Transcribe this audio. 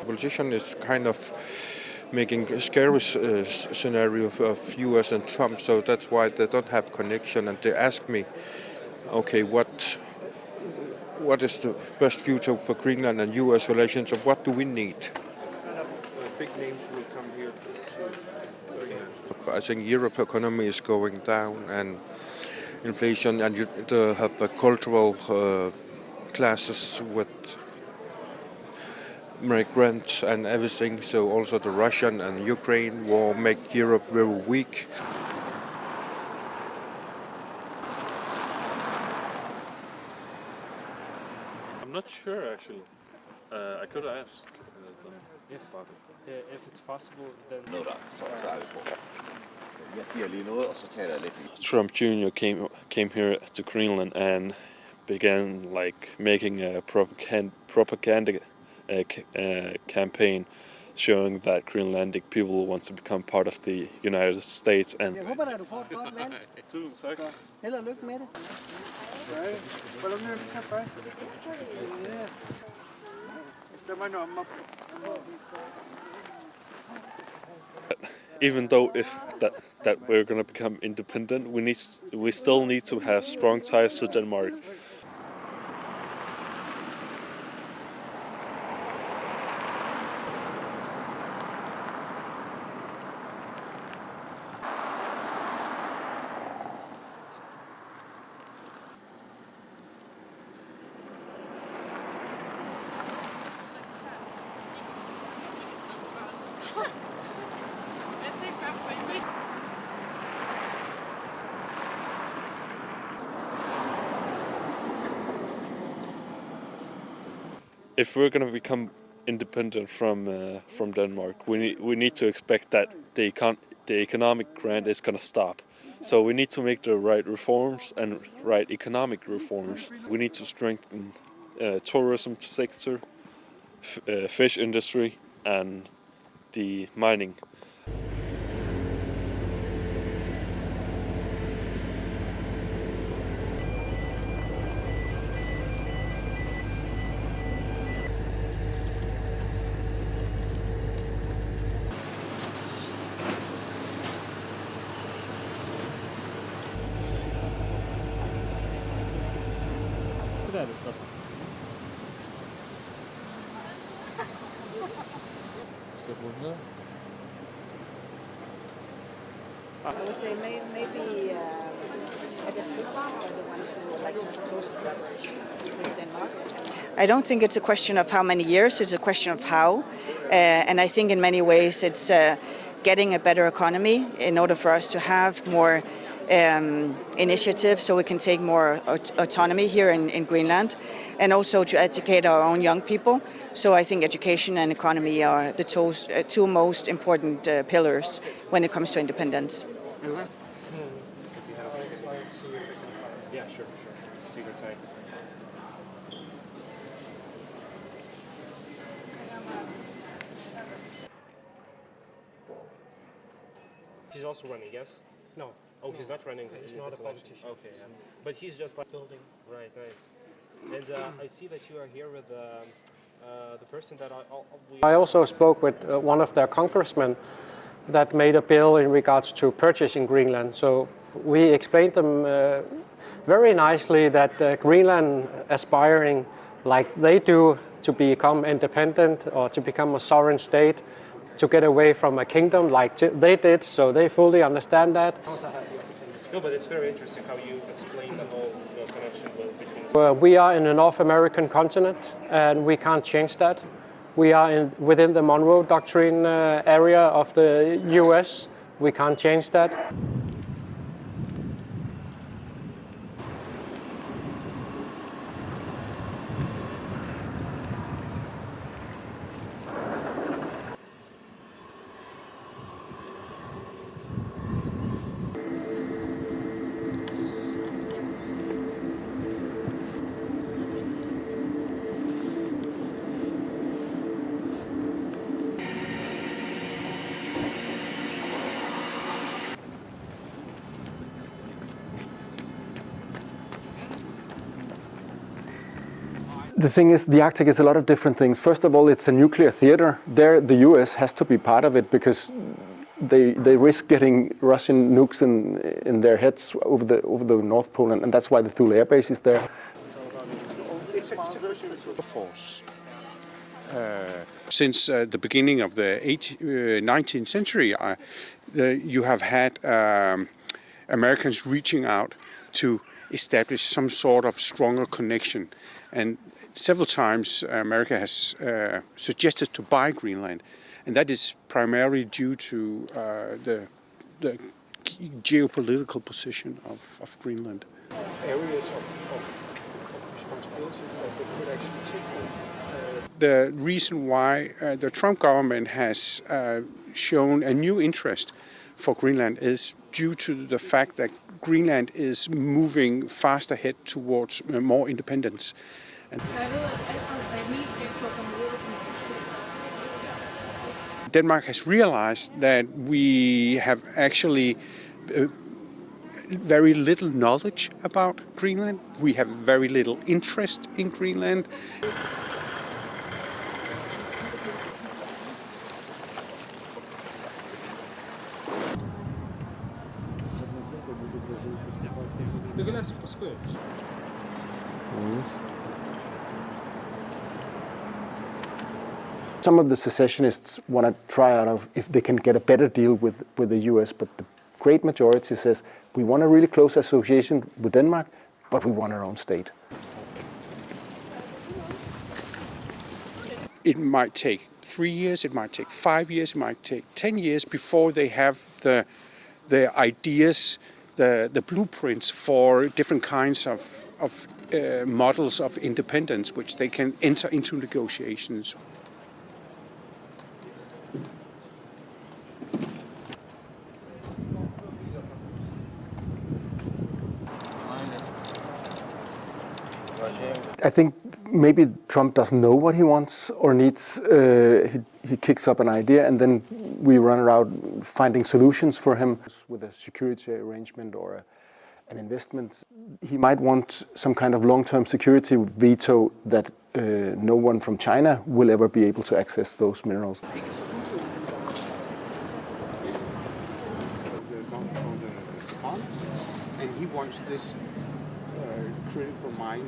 Politician is kind of making a scary scenario of US and Trump, so that's why they don't have connection, and they ask me, okay, what is the best future for Greenland and US relations, and what do we need? Big names will come here to Greenland. I think Europe economy is going down, and inflation, and you have the cultural classes with migrants and everything. So also the Russian and Ukraine war make Europe very weak. I'm not sure actually. I could ask. If it's possible, then... Trump Jr. came here to Greenland and began making a propaganda campaign showing that Greenlandic people want to become part of the United States. And even though that we're going to become independent, we still need to have strong ties to Denmark. If we're going to become independent from Denmark, we need to expect that the economic grant is going to stop. So we need to make the right reforms and right economic reforms. We need to strengthen tourism sector, fish industry, and the mining. I would say maybe are the ones who would like to have close collaboration with Denmark. I don't think it's a question of how many years, it's a question of how. And I think in many ways it's getting a better economy in order for us to have more initiatives so we can take more autonomy here in Greenland, and also to educate our own young people. So I think education and economy are the two most important pillars when it comes to independence. Yeah, sure. Take your time. He's also running, yes? No. Oh, he's not running. He's not a politician. Okay, yeah. But he's just like Building. Right, nice. And I see that you are here with the person that I also spoke with one of their congressmen that made a bill in regards to purchasing Greenland. So we explained them very nicely that Greenland aspiring like they do to become independent or to become a sovereign state, to get away from a kingdom like they did, so they fully understand that. No, but it's very interesting how you explain the whole connection between... We are in a North American continent and we can't change that. We are within the Monroe Doctrine area of the US. We can't change that. The thing is, the Arctic is a lot of different things. First of all, it's a nuclear theater. There, the US has to be part of it because they risk getting Russian nukes in their heads over the North Pole, and that's why the Thule Air Base is there. Force. Since the beginning of the 19th century, you have had Americans reaching out to establish some sort of stronger connection, and several times America has suggested to buy Greenland, and that is primarily due to the geopolitical position of Greenland. Areas of responsibilities that they could actually take. The reason why the Trump government has shown a new interest for Greenland is due to the fact that Greenland is moving fast ahead towards more independence. Denmark has realized that we have actually very little knowledge about Greenland. We have very little interest in Greenland. Some of the secessionists want to try out of if they can get a better deal with the US, but the great majority says we want a really close association with Denmark, but we want our own state. It might take 3 years, it might take 5 years, it might take 10 years before they have the ideas, the blueprints for different kinds of models of independence, which they can enter into negotiations. I think maybe Trump doesn't know what he wants or needs. He kicks up an idea, and then we run around finding solutions for him with a security arrangement or an investment. He might want some kind of long-term security veto that no one from China will ever be able to access those minerals. And he wants this critical mine